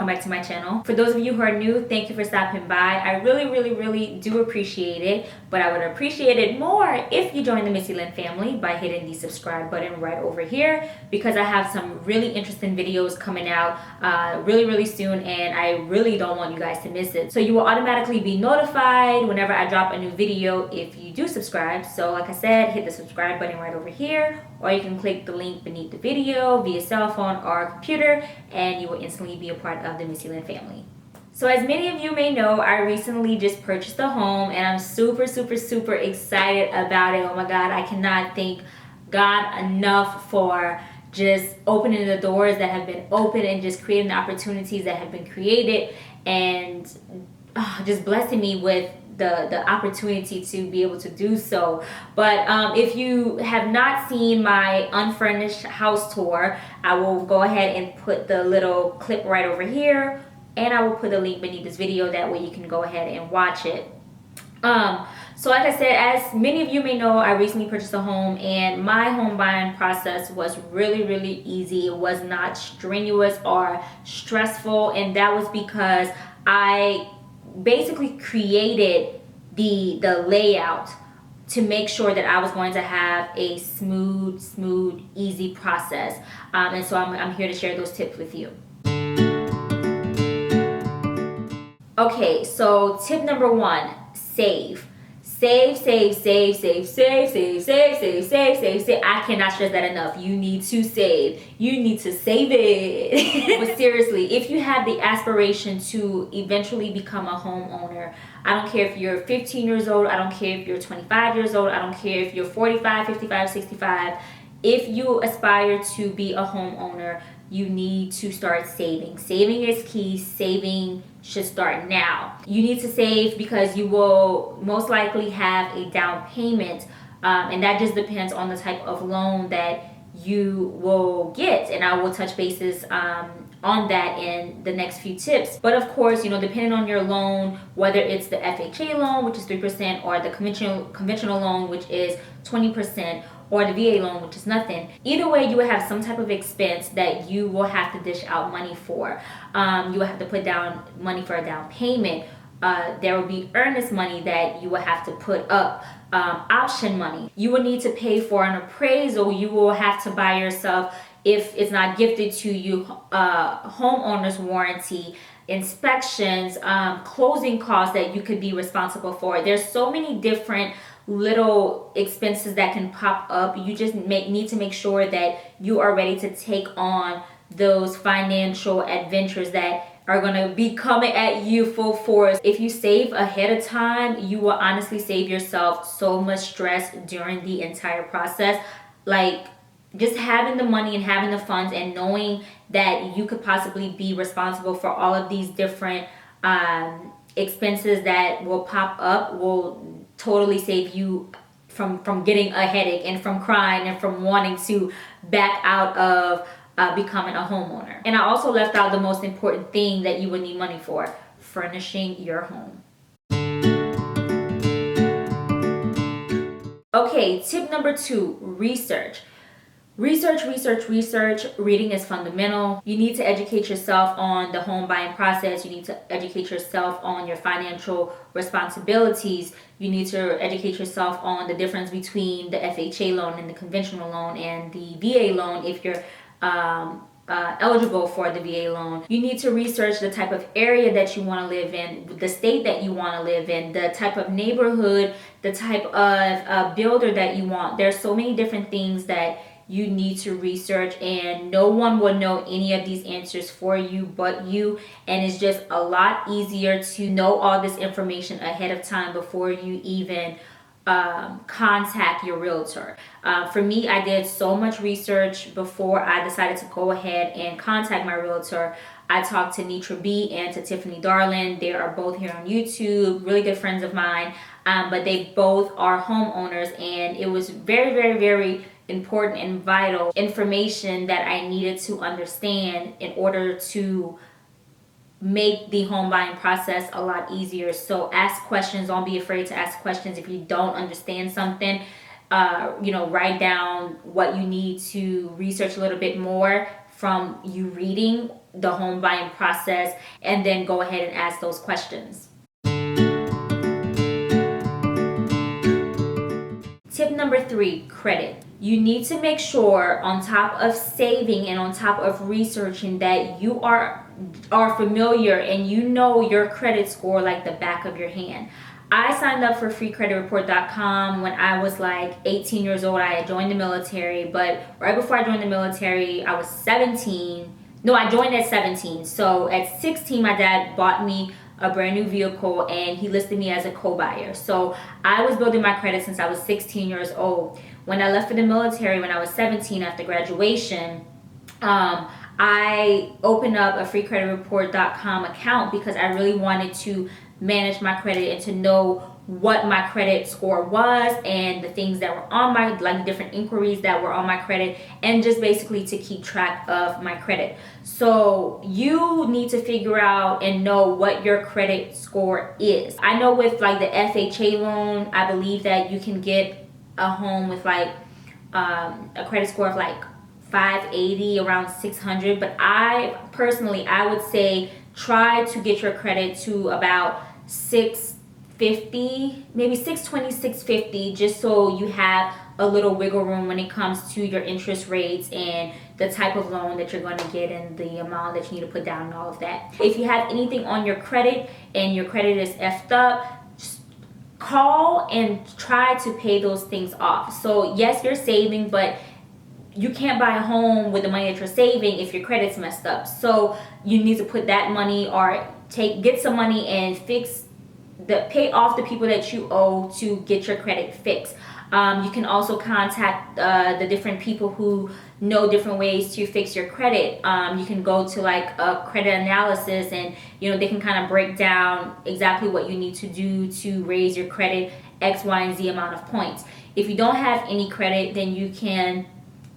welcome back to my channel. For those of you who are new, thank you for stopping by. I really do appreciate it, but I would appreciate it more if you join the Missy Lynn family by hitting the subscribe button right over here, because I have some really interesting videos coming out really soon, and I really don't want you guys to miss it. So you will automatically be notified whenever I drop a new video if you do subscribe. So like I said, hit the subscribe button right over here, or you can click the link beneath the video via cell phone or computer, and you will instantly be a part of the Missy Lynn family. So as many of you may know, I recently just purchased a home, and I'm super excited about it. Oh my God, I cannot thank God enough for just opening the doors that have been opened and just creating the opportunities that have been created, and just blessing me with the opportunity to be able to do so. But if you have not seen my unfurnished house tour, I will go ahead and put the little clip right over here, and I will put a link beneath this video. That way you can go ahead and watch it. So like I said, as many of you may know, I recently purchased a home, and my home buying process was really easy. It was not strenuous or stressful, and that was because I basically created the layout to make sure that I was going to have a smooth, easy process. And so I'm here to share those tips with you. Okay, so tip number one, save. Save. I cannot stress that enough. You need to save. You need to save it. But seriously, if you have the aspiration to eventually become a homeowner, I don't care if you're 15 years old, I don't care if you're 25 years old, I don't care if you're 45, 55, 65. If you aspire to be a homeowner, you need to start saving. Saving is key. Saving should start now. You need to save because you will most likely have a down payment, and that just depends on the type of loan that you will get, and I will touch bases on that in the next few tips. But of course, you know, depending on your loan, whether it's the FHA loan, which is 3%, or the conventional loan, which is 20%, or the VA loan, which is nothing. Either way, you will have some type of expense that you will have to dish out money for. You will have to put down money for a down payment. There will be earnest money that you will have to put up, option money. You will need to pay for an appraisal. You will have to buy yourself, if it's not gifted to you, homeowner's warranty, inspections, closing costs that you could be responsible for. There's so many different little expenses that can pop up. You just need to make sure that you are ready to take on those financial adventures that are going to be coming at you full force. If you save ahead of time, you will honestly save yourself so much stress during the entire process. Like, just having the money and having the funds and knowing that you could possibly be responsible for all of these different expenses that will pop up will totally save you from getting a headache and from crying and from wanting to back out of becoming a homeowner. And I also left out the most important thing that you would need money for: furnishing your home. Okay, tip number two, research. Research. Reading is fundamental. You need to educate yourself on the home buying process. You need to educate yourself on your financial responsibilities. You need to educate yourself on the difference between the FHA loan and the conventional loan and the VA loan if you're eligible for the VA loan. You need to research the type of area that you want to live in, the state that you want to live in, the type of neighborhood, the type of builder that you want. There's so many different things that you need to research, and no one will know any of these answers for you but you. And it's just a lot easier to know all this information ahead of time before you even contact your realtor. For me, I did so much research before I decided to go ahead and contact my realtor. I talked to Nitra B and to Tiffany Darlin. They are both here on YouTube, really good friends of mine, but they both are homeowners, and it was very important and vital information that I needed to understand in order to make the home buying process a lot easier. So ask questions. Don't be afraid to ask questions. If you don't understand something, write down what you need to research a little bit more from you reading the home buying process, and then go ahead and ask those questions. Tip number 3, credit. You need to make sure, on top of saving and on top of researching, that you are familiar and you know your credit score like the back of your hand. I signed up for freecreditreport.com when I was like 18 years old. I had joined the military, but right before I joined the military, I was 17. No, I joined at 17. So at 16, my dad bought me a brand new vehicle and he listed me as a co-buyer. So I was building my credit since I was 16 years old. When I left for the military when I was 17 after graduation, I opened up a freecreditreport.com account because I really wanted to manage my credit and to know what my credit score was and the things that were on my, like the different inquiries that were on my credit, and just basically to keep track of my credit. So you need to figure out and know what your credit score is. I know with like the FHA loan, I believe that you can get a home with like a credit score of like 580, around 600, but I would say try to get your credit to about 650, maybe 620, 650, just so you have a little wiggle room when it comes to your interest rates and the type of loan that you're going to get and the amount that you need to put down and all of that. If you have anything on your credit and your credit is effed up, just call and try to pay those things off. So yes, you're saving, but you can't buy a home with the money that you're saving if your credit's messed up. So you need to put that money or get some money and pay off the people that you owe to get your credit fixed. You can also contact the different people who know different ways to fix your credit. You can go to like a credit analysis and they can kind of break down exactly what you need to do to raise your credit X, Y, and Z amount of points. If you don't have any credit, then you can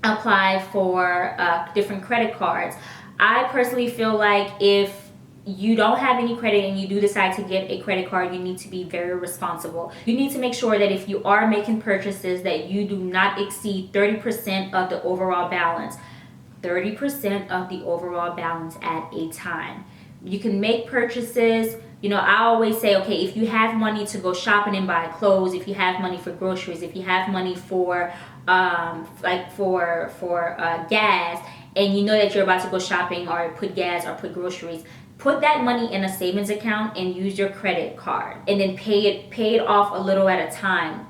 apply for different credit cards. I personally feel like if you don't have any credit and you do decide to get a credit card, you need to be very responsible. You need to make sure that if you are making purchases, that you do not exceed 30% of the overall balance. 30% of the overall balance at a time. You can make purchases. I always say, okay, if you have money to go shopping and buy clothes, if you have money for groceries, if you have money for gas, and you know that you're about to go shopping or put gas or put groceries, put that money in a savings account and use your credit card, and then pay it off a little at a time,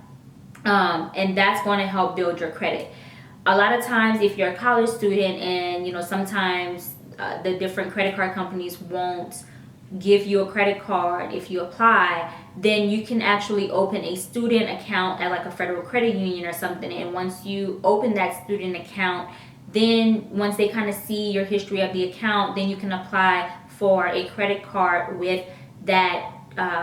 and that's going to help build your credit. A lot of times, if you're a college student and sometimes the different credit card companies won't give you a credit card if you apply, then you can actually open a student account at like a federal credit union or something. And once you open that student account, then once they kind of see your history of the account, then you can apply for a credit card with that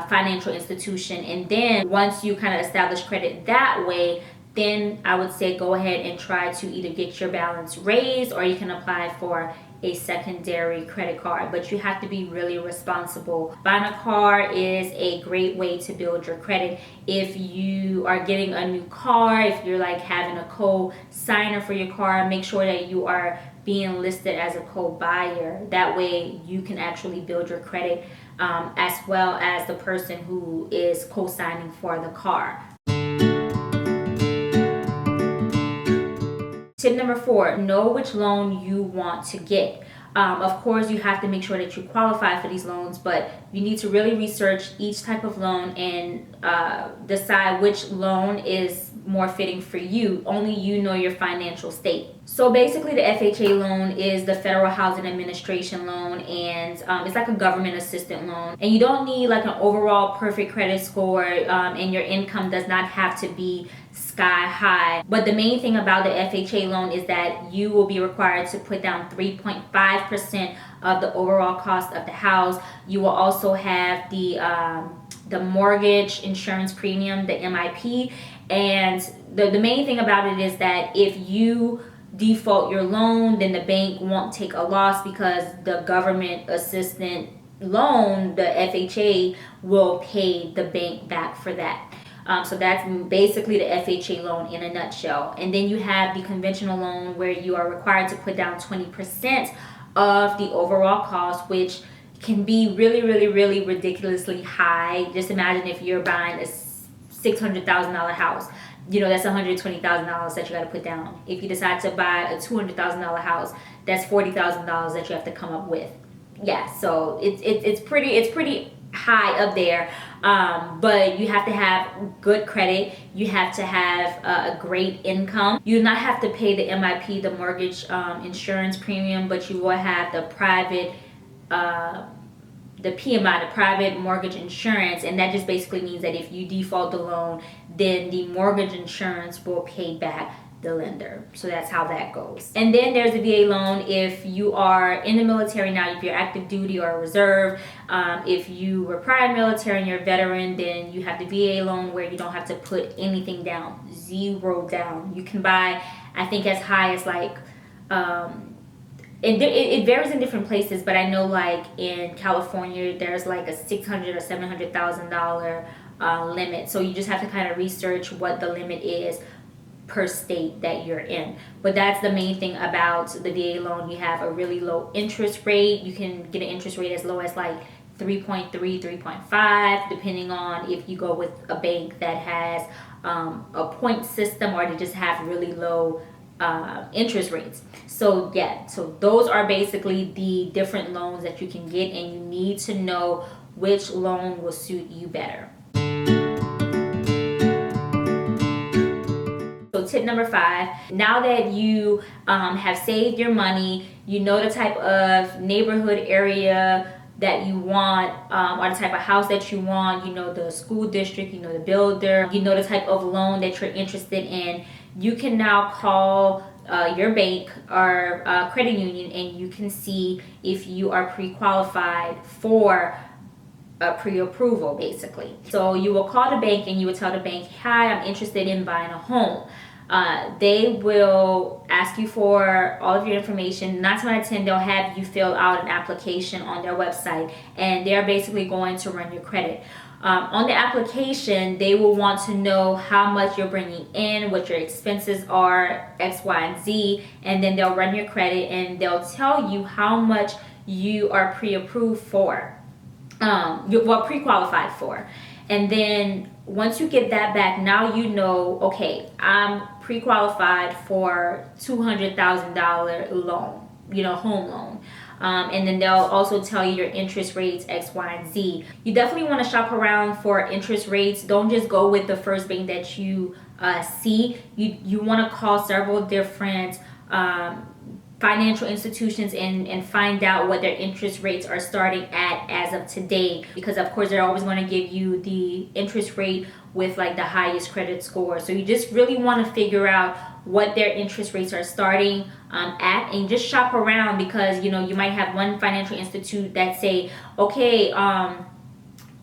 financial institution. And then once you kind of establish credit that way, then I would say go ahead and try to either get your balance raised, or you can apply for a secondary credit card. But you have to be really responsible. Buying a car is a great way to build your credit. If you are getting a new car, if you're like having a co-signer for your car, make sure that you are being listed as a co-buyer. That way you can actually build your credit, as well as the person who is co-signing for the car. Tip number 4, know which loan you want to get. Of course, you have to make sure that you qualify for these loans, but you need to really research each type of loan and decide which loan is more fitting for you. Only you know your financial state. So basically, the FHA loan is the Federal Housing Administration loan, and it's like a government assistance loan. And you don't need like an overall perfect credit score, and your income does not have to be sky high. But the main thing about the FHA loan is that you will be required to put down 3.5% of the overall cost of the house. You will also have the mortgage insurance premium, the MIP. And the main thing about it is that if you default your loan, then the bank won't take a loss, because the government assistance loan, the FHA, will pay the bank back for that. So that's basically the FHA loan in a nutshell. And then you have the conventional loan, where you are required to put down 20% of the overall cost, which can be really, really, really ridiculously high. Just imagine if you're buying a $600,000 house. You know, that's $120,000 that you got to put down. If you decide to buy a $200,000 house, that's $40,000 that you have to come up with. Yeah, so it's pretty high up there. But you have to have good credit. You have to have a great income. You do not have to pay the MIP, the mortgage insurance premium, but you will have the private the PMI, the private mortgage insurance, and that just basically means that if you default the loan, then the mortgage insurance will pay back the lender. So that's how that goes. And then there's the VA loan if you are in the military now, if you're active duty or reserve. If you were prior military and you're a veteran, then you have the VA loan where you don't have to put anything down, zero down. You can buy, I think, as high as like it varies in different places, but I know like in California there's like a $600,000 or $700,000 limit. So you just have to kind of research what the limit is per state that you're in. But that's the main thing about the VA loan. You have a really low interest rate. You can get an interest rate as low as like 3.3, 3.5, depending on if you go with a bank that has a point system or they just have really low interest rates. So yeah, so those are basically the different loans that you can get, and you need to know which loan will suit you better. So tip number 5, now that you have saved your money, you know the type of neighborhood area that you want, or the type of house that you want, you know the school district, you know the builder, you know the type of loan that you're interested in, you can now call your bank or credit union, and you can see if you are pre-qualified for a pre-approval basically. So you will call the bank and you will tell the bank, hi, I'm interested in buying a home. They will ask you for all of your information. 9 times out of 10, they'll have you fill out an application on their website, and they're basically going to run your credit. On the application, they will want to know how much you're bringing in, what your expenses are, X, Y, and Z, and then they'll run your credit and they'll tell you how much you are pre-approved for, pre-qualified for. And then once you get that back, now you know, okay, I'm pre-qualified for $200,000 loan, you know, home loan. And then they'll also tell you your interest rates, X, Y, and Z. You definitely want to shop around for interest rates. Don't just go with the first bank that you see. You want to call several different financial institutions and find out what their interest rates are starting at as of today, because of course they're always going to give you the interest rate with like the highest credit score. So you just really want to figure out what their interest rates are starting at, and just shop around, because you know you might have one financial institute that say, okay,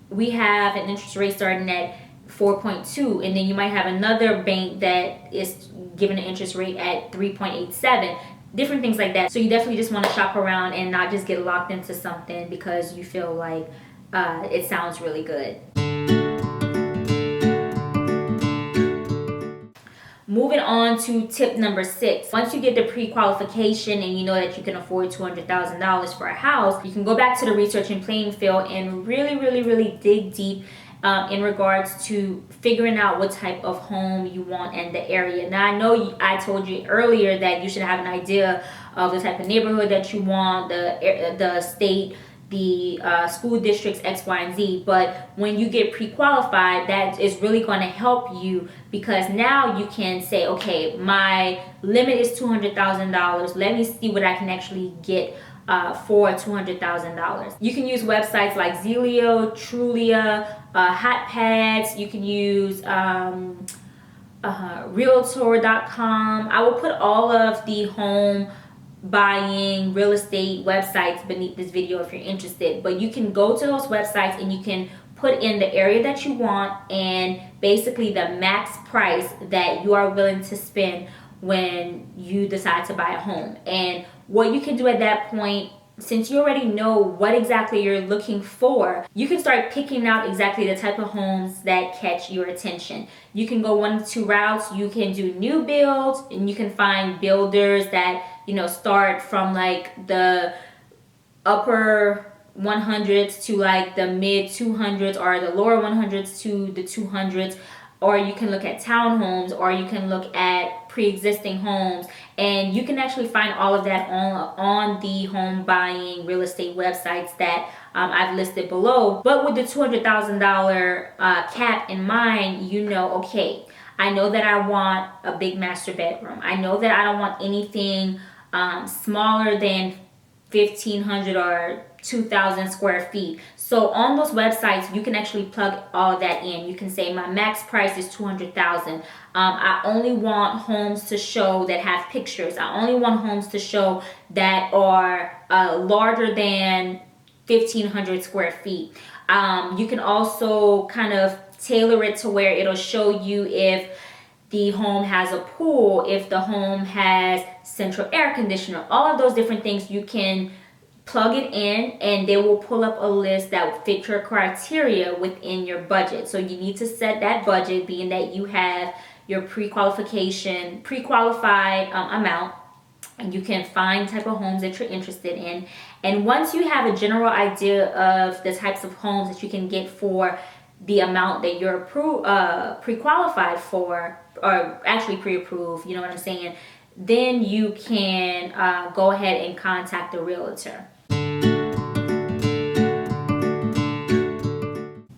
we have an interest rate starting at 4.2, and then you might have another bank that is giving an interest rate at 3.87. Different things like that. So you definitely just want to shop around and not just get locked into something because you feel like it sounds really good. Moving on to tip number 6. Once you get the pre-qualification and you know that you can afford $200,000 for a house, you can go back to the research and playing field and really dig deep in regards to figuring out what type of home you want and the area. Now I know I told you earlier that you should have an idea of the type of neighborhood that you want, the state, the school districts, X, Y, and Z. But when you get pre-qualified, that is really going to help you, because now you can say, okay, my limit is $200,000. Let me see what I can actually get for $200,000. You can use websites like Zillow, Trulia, Hot Pads. You can use Realtor.com. I will put all of the home buying real estate websites beneath this video if you're interested. But you can go to those websites and you can put in the area that you want and basically the max price that you are willing to spend when you decide to buy a home. And what you can do at that point, Since you already know what exactly you're looking for, you can start picking out exactly the type of homes that catch your attention. You can go one of two routes. You can do new builds, and you can find builders that, you know, start from like the upper 100s to like the mid 200s, or the lower 100s to the 200s. Or you can look at townhomes, or you can look at pre-existing homes, and you can actually find all of that on the home buying real estate websites that I've listed below. But with the $200,000 cap in mind, you know, okay, I know that I want a big master bedroom. I know that I don't want anything smaller than 1,500 or 2,000 square feet. So on those websites, you can actually plug all of that in. You can say my max price is 200,000. I only want homes to show that have pictures. I only want homes to show that are larger than 1,500 square feet. You can also kind of tailor it to where it'll show you if the home has a pool, if the home has central air conditioner, all of those different things. You can plug it in, and they will pull up a list that will fit your criteria within your budget. So you need to set that budget, being that you have your pre-qualified amount, and you can find the type of homes that you're interested in. And once you have a general idea of the types of homes that you can get for the amount that you're pre-qualified for, or actually pre-approved, you know what I'm saying, then you can go ahead and contact the realtor.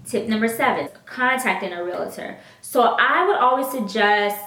Tip number 7, contacting a realtor. So I would always suggest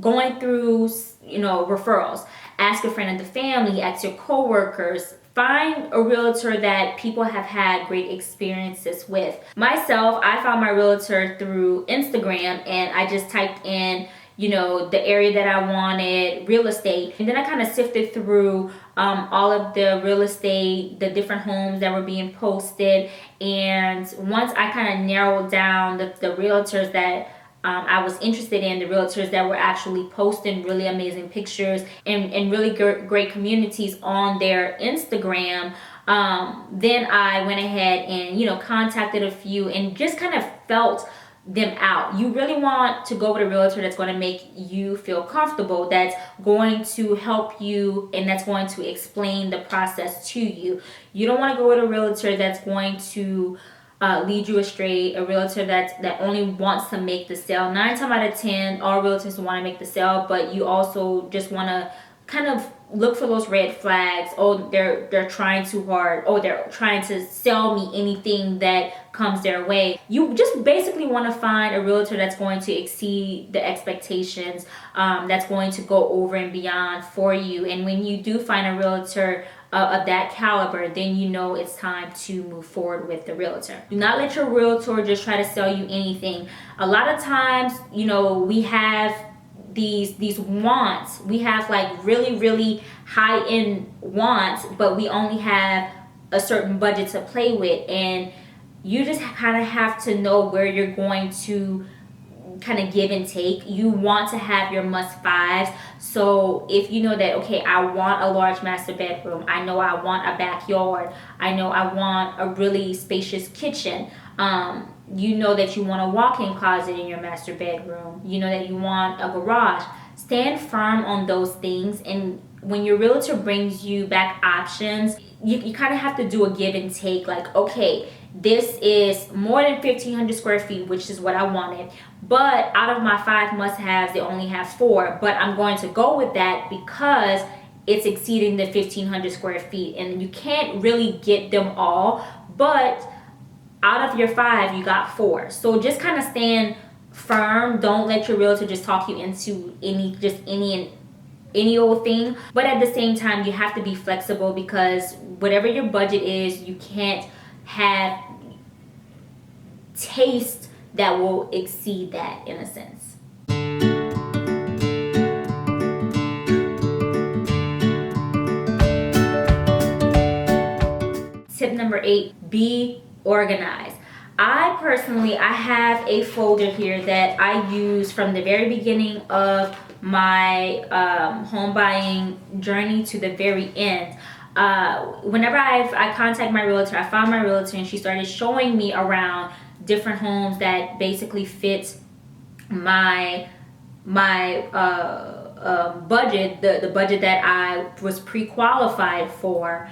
going through, you know, referrals. Ask a friend of the family, ask your coworkers. Find a realtor that people have had great experiences with. Myself, I found my realtor through Instagram, and I just typed in, you know, the area that I wanted, real estate. And then I kind of sifted through all of the real estate, the different homes that were being posted. And once I kind of narrowed down the realtors that I was interested in, the realtors that were actually posting really amazing pictures and really great communities on their Instagram, then I went ahead and, you know, contacted a few and just kind of felt them out. You really want to go with a realtor that's going to make you feel comfortable, that's going to help you, and that's going to explain the process to you. You don't want to go with a realtor that's going to lead you astray, a realtor that only wants to make the sale. 9 times out of 10, all realtors want to make the sale, but you also just want to kind of look for those red flags. Oh, they're trying too hard. Oh, they're trying to sell me anything that comes their way. You just basically want to find a realtor that's going to exceed the expectations, that's going to go over and beyond for you. And when you do find a realtor of that caliber, then you know it's time to move forward with the realtor. Do not let your realtor just try to sell you anything. A lot of times, you know, we have these wants. We have like really high-end wants, but we only have a certain budget to play with, and you just kind of have to know where you're going to kind of give and take. You want to have your must-5s. So if you know that, okay, I want a large master bedroom, I know I want a backyard, I know I want a really spacious kitchen, you know that you want a walk-in closet in your master bedroom, you know that you want a garage. Stand firm on those things, and when your realtor brings you back options, you kind of have to do a give and take. Like, okay, this is more than 1,500 square feet, which is what I wanted, but out of my 5 must-haves, they only have 4, but I'm going to go with that because it's exceeding the 1,500 square feet, and you can't really get them all, but out of your 5, you got 4. So just kind of stand firm. Don't let your realtor just talk you into any old thing. But at the same time, you have to be flexible, because whatever your budget is, you can't have taste that will exceed that, in a sense. Tip number 8, be organized. I have a folder here that I use from the very beginning of my home buying journey to the very end. whenever I contact my realtor, I found my realtor and she started showing me around different homes that basically fit my budget, the budget that I was pre-qualified for.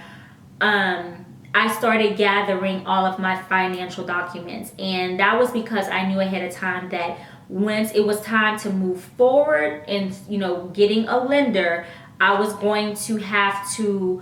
I started gathering all of my financial documents, and that was because I knew ahead of time that once it was time to move forward and getting a lender, I was going to have to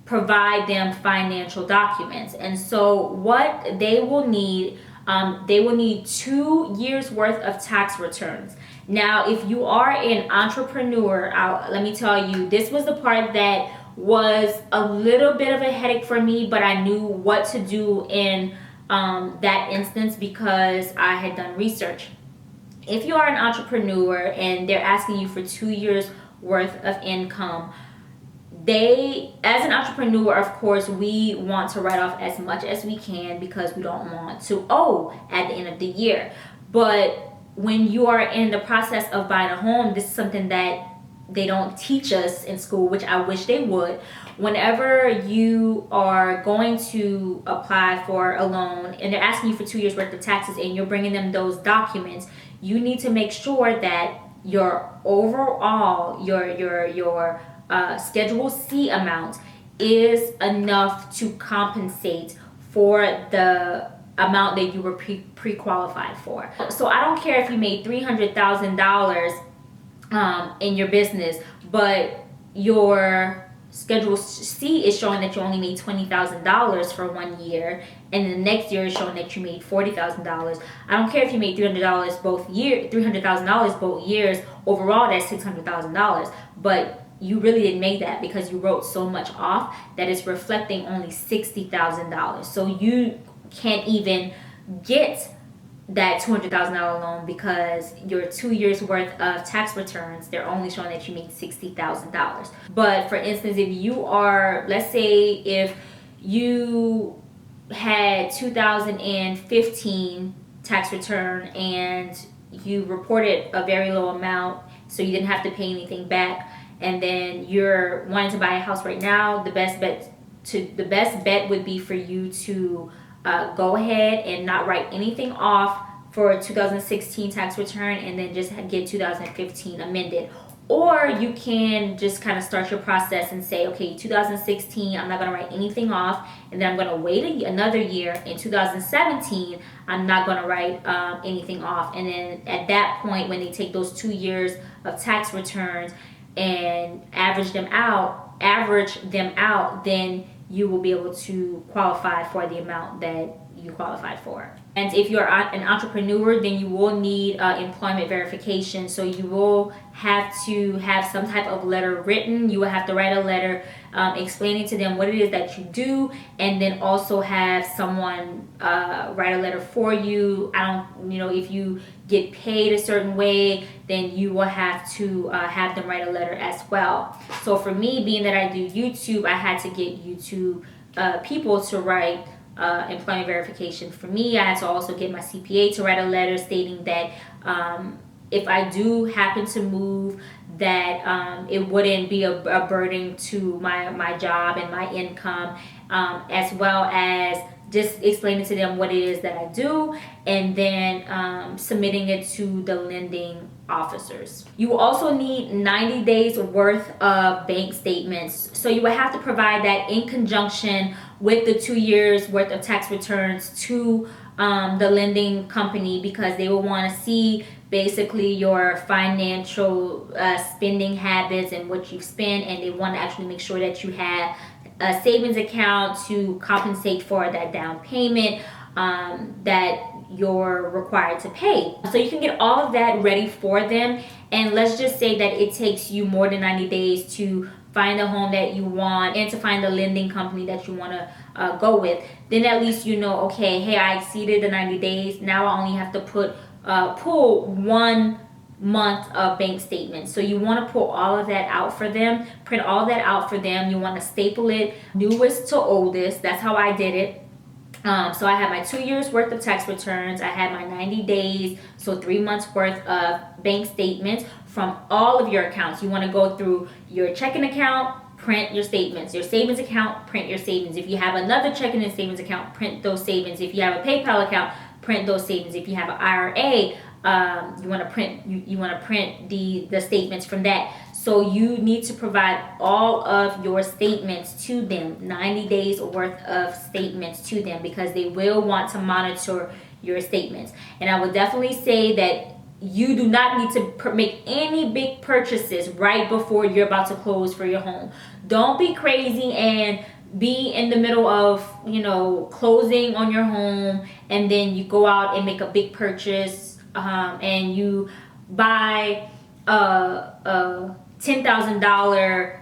provide them financial documents. And so what they will need 2 years worth of tax returns. Now, if you are an entrepreneur, let me tell you, this was the part that was a little bit of a headache for me, but I knew what to do in that instance because I had done research. If you are an entrepreneur and they're asking you for 2 years worth of income, as an entrepreneur, of course, we want to write off as much as we can because we don't want to owe at the end of the year. But when you are in the process of buying a home, this is something that they don't teach us in school, which I wish they would. Whenever you are going to apply for a loan and they're asking you for 2 years worth of taxes and you're bringing them those documents, you need to make sure that your overall, your Schedule C amount is enough to compensate for the amount that you were pre-qualified for. So I don't care if you made $300,000 in your business, but your Schedule C is showing that you only made $20,000 for 1 year, and the next year is showing that you made $40,000. I don't care if you made $300,000 both years. Overall, that's $600,000. But you really didn't make that because you wrote so much off that it's reflecting only $60,000. So you can't even get that $200,000 loan because your 2 years worth of tax returns, they're only showing that you made $60,000. But for instance, if you are, let's say if you had 2015 tax return and you reported a very low amount, so you didn't have to pay anything back, and then you're wanting to buy a house right now, the best bet would be for you to go ahead and not write anything off for a 2016 tax return and then just get 2015 amended. Or you can just kind of start your process and say, okay, 2016, I'm not going to write anything off, and then I'm going to wait another year. In 2017, I'm not going to write anything off. And then at that point, when they take those 2 years of tax returns and average them out, then you will be able to qualify for the amount that you qualified for. And if you're an entrepreneur, then you will need employment verification. So you will have to have some type of letter written. You will have to write a letter explaining to them what it is that you do, and then also have someone write a letter for you. If you get paid a certain way, then you will have to have them write a letter as well. So for me, being that I do YouTube, I had to get YouTube people to write employment verification for me. I had to also get my CPA to write a letter stating that if I do happen to move, that it wouldn't be a burden to my job and my income, as well as just explaining to them what it is that I do, and then submitting it to the lending officers. You will also need 90 days worth of bank statements. So you will have to provide that in conjunction with the 2 years worth of tax returns to the lending company, because they will want to see basically your financial spending habits and what you've spent, and they want to actually make sure that you have a savings account to compensate for that down payment that you're required to pay. So you can get all of that ready for them, and let's just say that it takes you more than 90 days to find the home that you want and to find the lending company that you want to go with. Then at least you know, okay, hey, I exceeded the 90 days. Now I only have to pull 1 month of bank statements. So you want to pull all of that out for them, print all that out for them. You want to staple it newest to oldest. That's how I did it. So I had my 2 years worth of tax returns. I had my 90 days, so 3 months worth of bank statements from all of your accounts. You want to go through your checking account, print your statements. Your savings account, print your savings. If you have another checking and savings account, print those savings. If you have a PayPal account, print those savings. If you have an IRA, you want to print the statements from that. So you need to provide all of your statements to them, 90 days worth of statements to them, because they will want to monitor your statements. And I would definitely say that you do not need to make any big purchases right before you're about to close for your home. Don't be crazy and be in the middle of, closing on your home, and then you go out and make a big purchase, and you buy a $10,000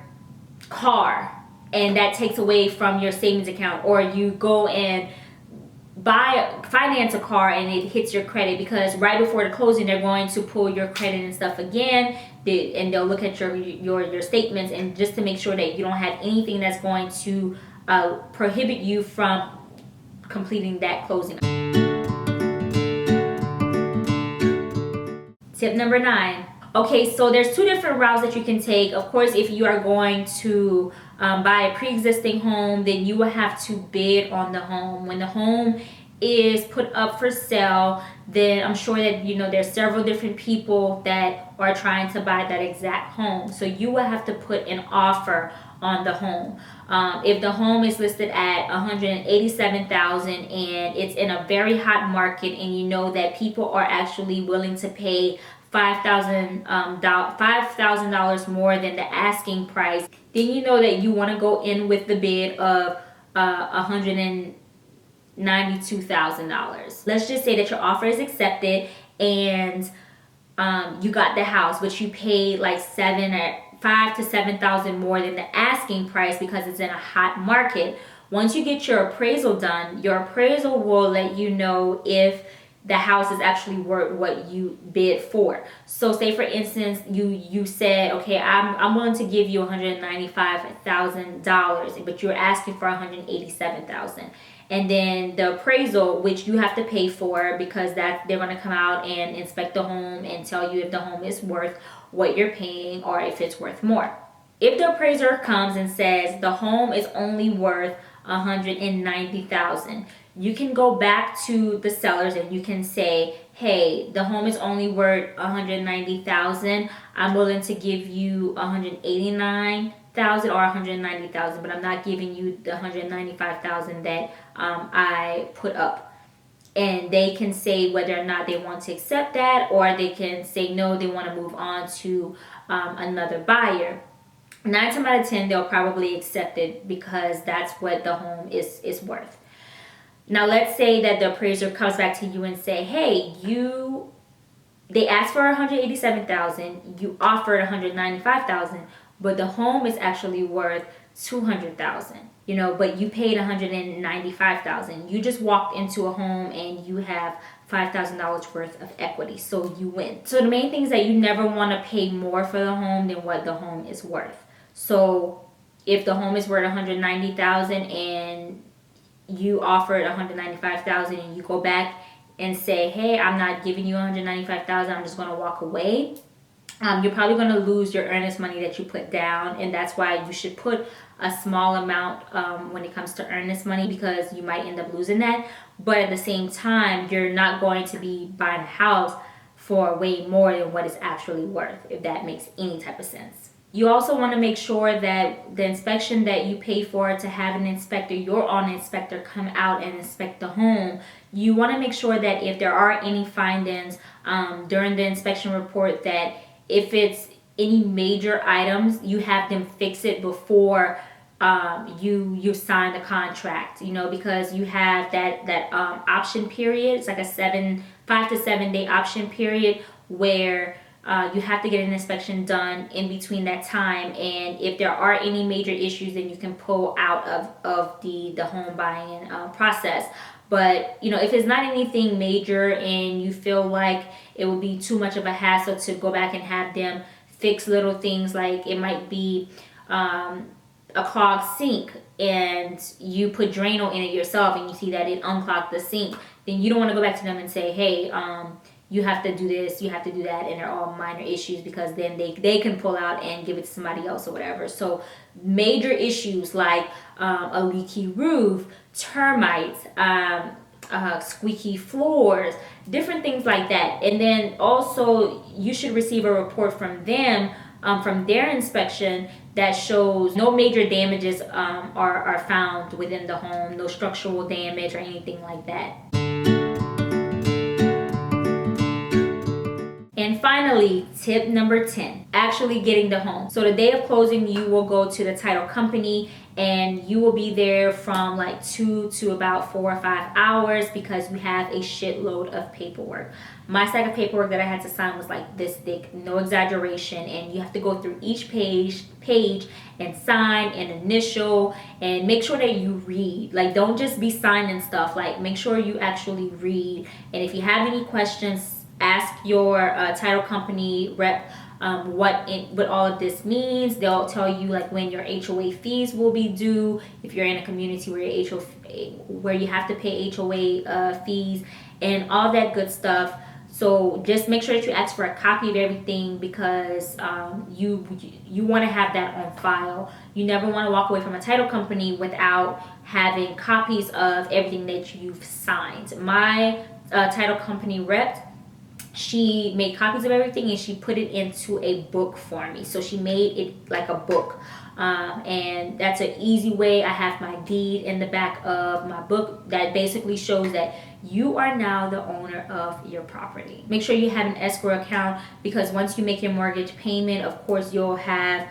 car, and that takes away from your savings account. Or you go and finance a car and it hits your credit, because right before the closing they're going to pull your credit and stuff again, and they'll look at your statements, and just to make sure that you don't have anything that's going to prohibit you from completing that closing. Tip number 9. Okay, so there's 2 different routes that you can take. Of course, if you are going to buy a pre-existing home, then you will have to bid on the home. When the home is put up for sale, then I'm sure that there's several different people that are trying to buy that exact home. So you will have to put an offer on the home. If the home is listed at $187,000 and it's in a very hot market, and you know that people are actually willing to pay $5,000 more than the asking price, then you know that you want to go in with the bid of $192,000. Let's just say that your offer is accepted, and you got the house, but you paid like $5,000 to $7,000 more than the asking price because it's in a hot market. Once you get your appraisal done, your appraisal will let you know if the house is actually worth what you bid for. So say for instance, you said, okay, I'm willing to give you $195,000, but you're asking for $187,000. And then the appraisal, which you have to pay for, because they're going to come out and inspect the home and tell you if the home is worth what you're paying or if it's worth more. If the appraiser comes and says the home is only worth $190,000, you can go back to the sellers and you can say, hey, the home is only worth $190,000. I'm willing to give you $189,000 or $190,000, but I'm not giving you the $195,000 that I put up. And they can say whether or not they want to accept that, or they can say no, they want to move on to another buyer. 9 times out of 10, they'll probably accept it because that's what the home is worth. Now, let's say that the appraiser comes back to you and say, hey, they asked for $187,000, you offered $195,000, but the home is actually worth $200,000. But you paid $195,000. You just walked into a home and you have $5,000 worth of equity, so you win. So the main thing is that you never want to pay more for the home than what the home is worth. So if the home is worth $190,000 and you offered $195,000, and you go back and say, hey, I'm not giving you $195,000, I'm just going to walk away, you're probably going to lose your earnest money that you put down. And that's why you should put a small amount when it comes to earnest money, because you might end up losing that. But at the same time, you're not going to be buying a house for way more than what it's actually worth, if that makes any type of sense. You also want to make sure that the inspection that you pay for to have an inspector, your own inspector, come out and inspect the home, you want to make sure that if there are any findings during the inspection report, that if it's any major items, you have them fix it before you sign the contract, because you have that option period. It's like a 5 to 7 day option period where you have to get an inspection done in between that time, and if there are any major issues, then you can pull out of the home buying process. But if it's not anything major and you feel like it would be too much of a hassle to go back and have them fix little things, like it might be a clogged sink and you put Drano in it yourself and you see that it unclogged the sink, then you don't want to go back to them and say, hey, you have to do this, you have to do that, and they're all minor issues, because then they can pull out and give it to somebody else or whatever. So major issues like a leaky roof, termites, squeaky floors, different things like that. And then also you should receive a report from them, from their inspection, that shows no major damages are found within the home, no structural damage or anything like that. And finally, tip number 10, actually getting the home. So the day of closing, you will go to the title company and you will be there from like 2 to about 4 or 5 hours, because we have a shitload of paperwork. My stack of paperwork that I had to sign was like this thick, no exaggeration, and you have to go through each page and sign and initial, and make sure that you read. Like, don't just be signing stuff, like make sure you actually read. And if you have any questions, ask your title company rep what all of this means. They'll tell you like when your HOA fees will be due, if you're in a community where you have to pay HOA fees and all that good stuff. So just make sure that you ask for a copy of everything, because you want to have that on file. You never want to walk away from a title company without having copies of everything that you've signed. My title company rep, she made copies of everything and she put it into a book for me. So she made it like a book. And that's an easy way. I have my deed in the back of my book that basically shows that you are now the owner of your property. Make sure you have an escrow account, because once you make your mortgage payment, of course, you'll have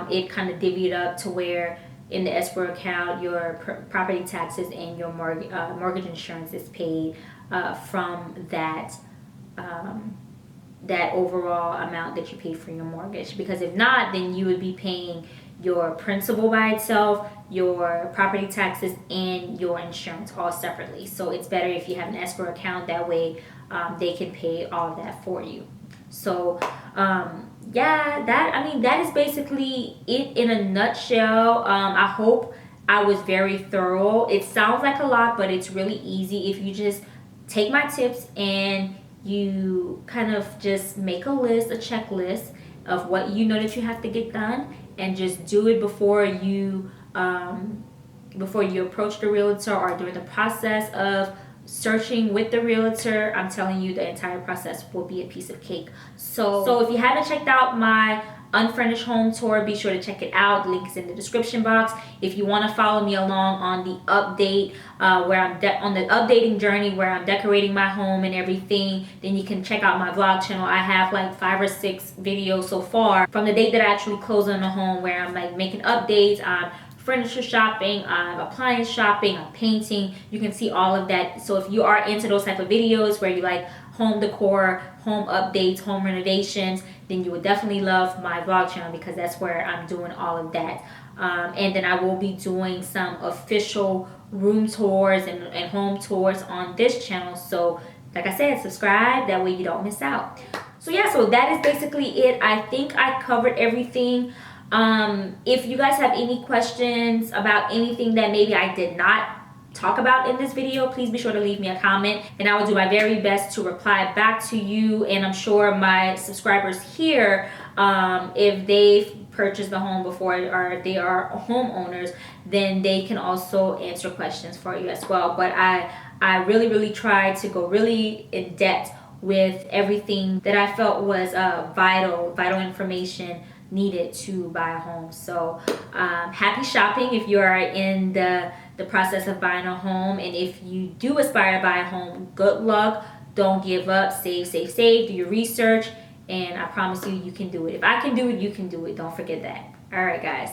it kind of divvied up to where in the escrow account your property taxes and your mortgage insurance is paid from that that overall amount that you paid for your mortgage. Because if not, then you would be paying your principal by itself, your property taxes, and your insurance all separately. So it's better if you have an escrow account. That way they can pay all of that for you. So yeah, that is basically it in a nutshell. I hope I was very thorough. It sounds like a lot, but it's really easy if you just take my tips and you kind of just make a list, a checklist of what you know that you have to get done, and just do it before you approach the realtor or during the process of searching with the realtor. I'm telling you, the entire process will be a piece of cake. So if you haven't checked out my unfurnished home tour, be sure to check it out. The link is in the description box. If you want to follow me along on the update, where I'm on the updating journey, where I'm decorating my home and everything, then you can check out my vlog channel. I have like 5 or 6 videos so far from the date that I actually close on the home, where I'm like making updates, I'm furniture shopping, appliance shopping, painting. You can see all of that. So if you are into those type of videos where you like home decor, home updates, home renovations, then you would definitely love my vlog channel, because that's where I'm doing all of that. And then I will be doing some official room tours and home tours on this channel. So like I said, subscribe, that way you don't miss out. So yeah, so that is basically it. I think I covered everything. If you guys have any questions about anything that maybe I did not talk about in this video, please be sure to leave me a comment, and I will do my very best to reply back to you. And I'm sure my subscribers here, if they've purchased the home before or if they are homeowners, then they can also answer questions for you as well. But I really tried to go really in depth with everything that I felt was vital information needed to buy a home. So happy shopping if you are in the process of buying a home. And if you do aspire to buy a home, good luck. Don't give up. Save, do your research, and I promise you, you can do it. If I can do it, you can do it. Don't forget that. All right, guys.